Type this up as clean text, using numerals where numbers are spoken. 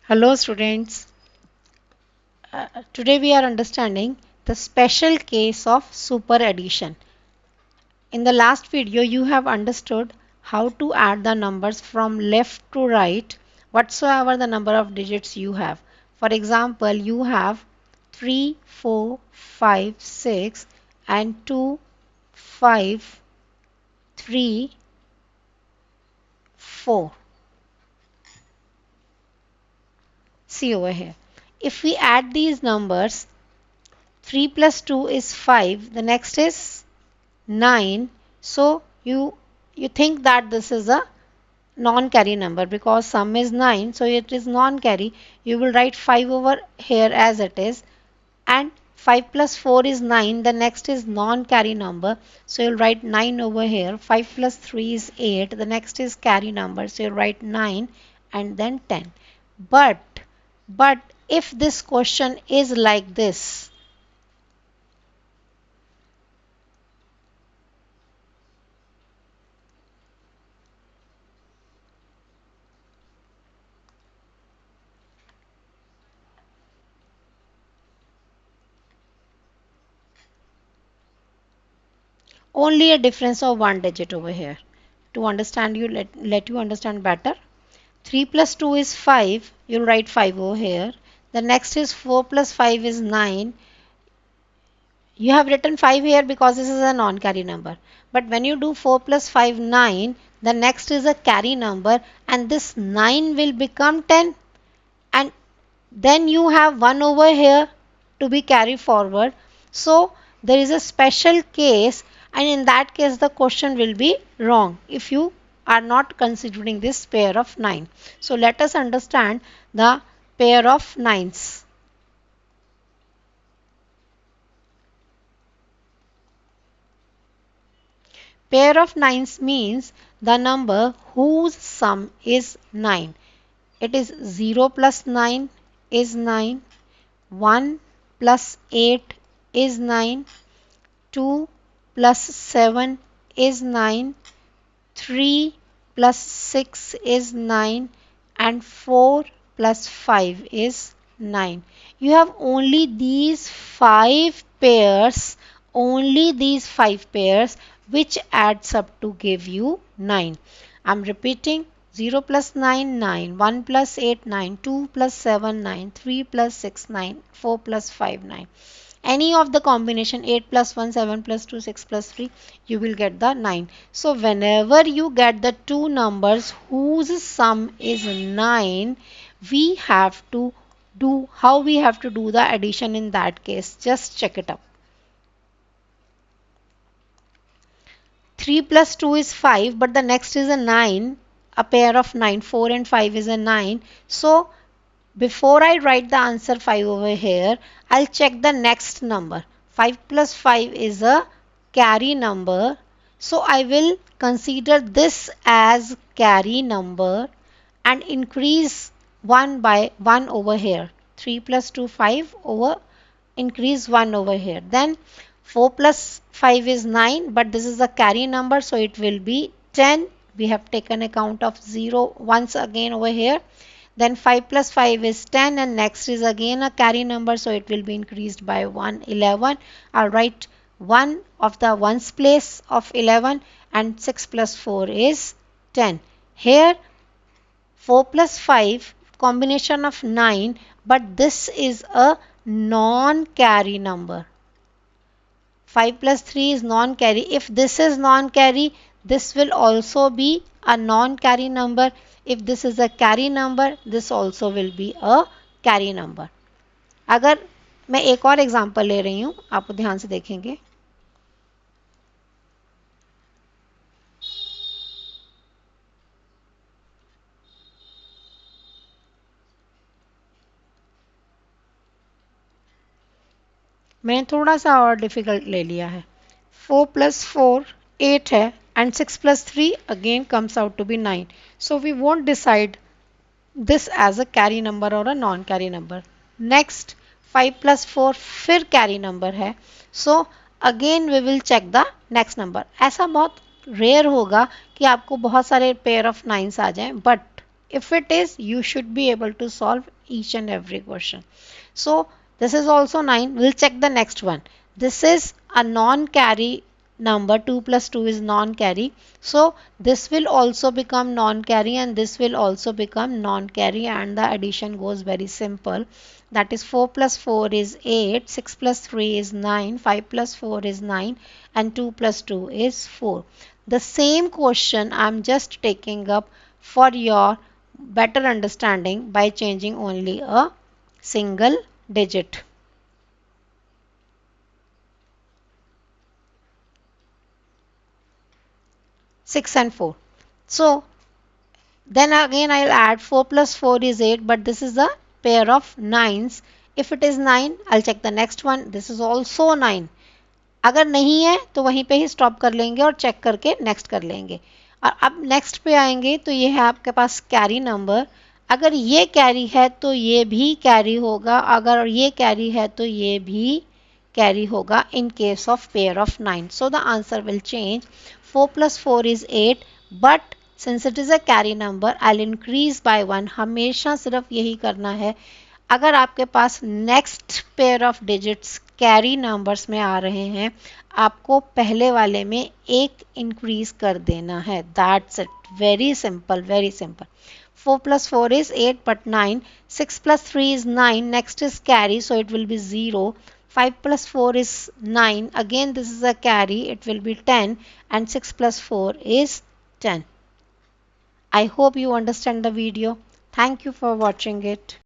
Hello students. Today we are understanding the special case of super addition. In the last video you have understood how to add the numbers from left to right whatsoever the number of digits you have. For example, you have 3, 4, 5, 6 and 2, 5, 3, 4. See over here. If we add these numbers, 3 plus 2 is 5, the next is 9. So you think that this is a non-carry number because sum is 9, so it is non-carry. You will write 5 over here as it is, and 5 plus 4 is 9, the next is non-carry number, so you'll write 9 over here. 5 plus 3 is 8, the next is carry number, so you'll write 9 and then 10. But if this question is like this, only a difference of one digit over here. To understand you, let you understand better. 3 plus 2 is 5. You'll write 5 over here. The next is 4 plus 5 is 9. You have written 5 here because this is a non-carry number. But when you do 4 plus 5, 9, the next is a carry number and this 9 will become 10. And then you have 1 over here to be carried forward. So there is a special case, and in that case the question will be wrong if you are not considering this pair of 9. So let us understand the pair of 9s. Pair of 9s means the number whose sum is 9. It is 0 plus 9 is 9, 1 plus 8 is 9, 2 plus 7 is 9, 3 plus 6 is 9 and 4 plus 5 is 9. You have only these 5 pairs, which adds up to give you 9. I'm repeating: 0 plus 9, 9, 1 plus 8, 9, 2 plus 7, 9, 3 plus 6, 9, 4 plus 5, 9. Any of the combination 8 plus 1, 7 plus 2, 6 plus 3, you will get the 9. So whenever you get the two numbers whose sum is 9, we have to do how we have to do the addition in that case. Just check it up. 3 plus 2 is 5, but the next is a 9, a pair of 9. 4 and 5 is a 9. So before I write the answer 5 over here, I'll check the next number. 5 plus 5 is a carry number. So I will consider this as carry number and increase 1 by 1 over here. 3 plus 2, 5 over, increase 1 over here. Then 4 plus 5 is 9, but this is a carry number, so it will be 10. We have taken account of 0 once again over here. Then 5 plus 5 is 10 and next is again a carry number, so it will be increased by 1, 11. I'll write 1 of the ones place of 11 and 6 plus 4 is 10. Here 4 plus 5 combination of 9, but this is a non-carry number. 5 plus 3 is non-carry. If this is non-carry, this will also be a non-carry number. If this is a carry number, this also will be a carry number. अगर मैं एक और example ले रही हूं, आप ध्यान से देखेंगे. मैंने थोड़ा सा और डिफिकल्ट ले लिया है. 4 plus 4 8 है and 6 plus 3 again comes out to be 9. So we won't decide this as a carry number or a non-carry number. Next 5 plus 4 फिर carry number है. So again we will check the next number. ऐसा बहुत rare होगा कि आपको बहुत सारे pair of 9s आ जाएं, but if it is, you should be able to solve each and every question. So this is also 9. We'll check the next one. This is a non-carry number. 2 plus 2 is non-carry. So this will also become non-carry and this will also become non-carry, and the addition goes very simple. That is 4 plus 4 is 8, 6 plus 3 is 9, 5 plus 4 is 9 and 2 plus 2 is 4. The same question I'm just taking up for your better understanding by changing only a single digit. 6 and 4. So then again I'll add 4 plus 4 is 8, but this is a pair of nines. If it is 9, I'll check the next one. This is also 9. अगर नहीं है तो वहीं पे ही stop कर लेंगे और check करके नेक्स्ट कर लेंगे. और अब नेक्स्ट पे आएंगे तो ये है आपके पास कैरी नंबर. अगर ये कैरी है तो ये भी कैरी होगा, अगर ये कैरी है तो ये भी carry होगा in case of pair of 9. So the answer will change. 4 plus 4 is 8, but since it is a carry number, I'll increase by 1. हमेशा सिर्फ यही करना है. अगर आपके पास next pair of digits carry numbers में आ रहे हैं, आपको पहले वाले में एक इंक्रीज कर देना है. That's it. Very simple, very simple. 4 plus 4 is 8 but 9. 6 plus 3 is 9. Next is carry, so it will be 0. 5 plus 4 is 9. Again this is a carry, it will be 10, and 6 plus 4 is 10. I hope you understand the video. Thank you for watching it.